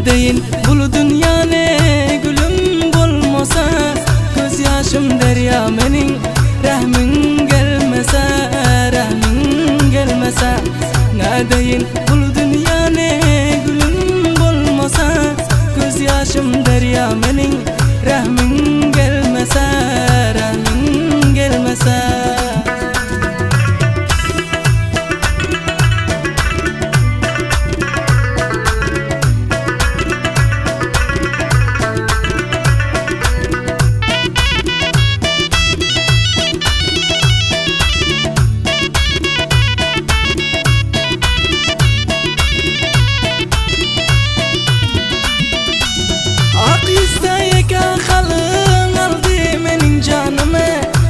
Nedeyin bulu dünya ne gülüm bolmasa, göz yaşım derya mening rahmin gelmese, rahmin gelmese. Nedeyin bulu dünya ne gülüm bolmasa, göz yaşım derya mening rahmin gelmese, rahmin gelmese.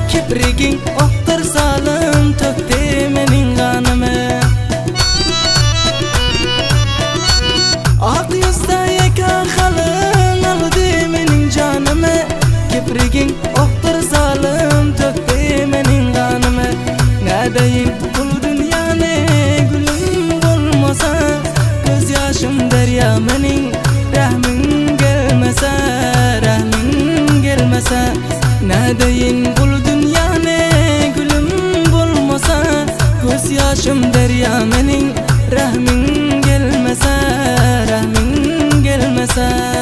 Kiprigin oktar salım tökte menin kanıma. Ak yüzde yeka halın aldı menin canıma. Kiprigin oktar salım tökte menin kanıma. Nedeyin bul dünya ne gülüm bolmasa, göz yaşım derya menin rahmin gelmese, rahmin gelmese. Nedeyin bul dünya ne gülüm bolmasa, göz yaşım derya mening rahmin gelmese, rahmin gelmese.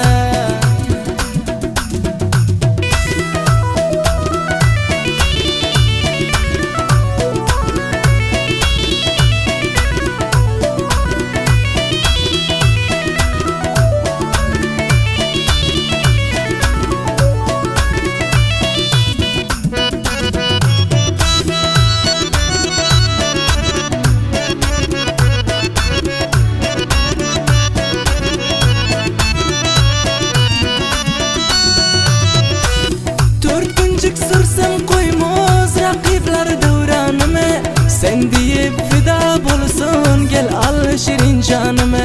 Sırsın koymaz rakipler devranıma, sen deyip fida bolsun gel al şirin canıma.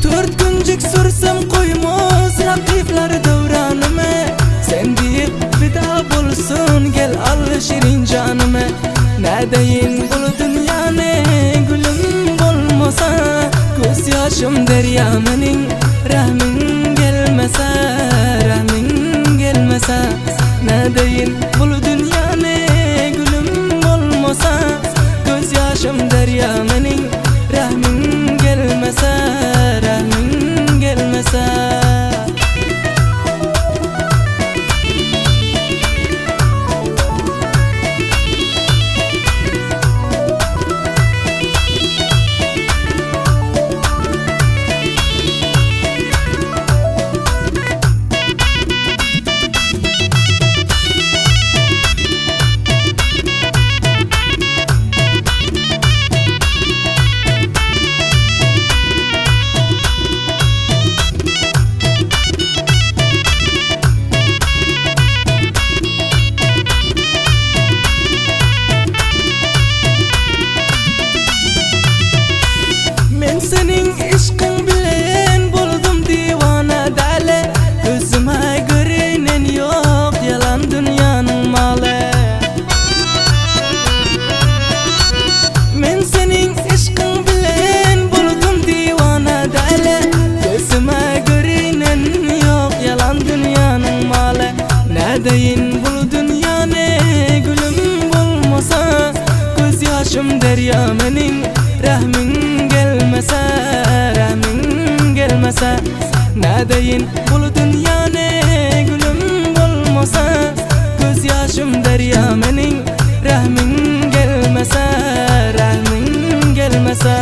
Dört güncük sürsün koymaz rakipler devranıma, sen deyip fida bolsun gel al şirin canıma. Nedeyin bul dünya ne gülüm bolmasa, göz yaşım derya mening rahmin gelmese, rahmin gelmese. Nedeyin bul dünya ne gülüm bolmasa, göz yaşım derya mening rahmin gelmese, rahmin gelmese. Senin aşkın bilen buldum divane dale, gözüme görünen yok yalan dünyanın malı. Men senin aşkın bilen buldum divane dale, gözüme görünen yok yalan dünyanın malı. Nedeyin bul dünya ne gülüm bolmasa, göz yaşım derya mening rahmin gelmese, rahmin gelmese. Nedeyin bul dünya ne gülüm bolmasa, göz yaşım derya mening rahmin gelmese, rahmin gelmese.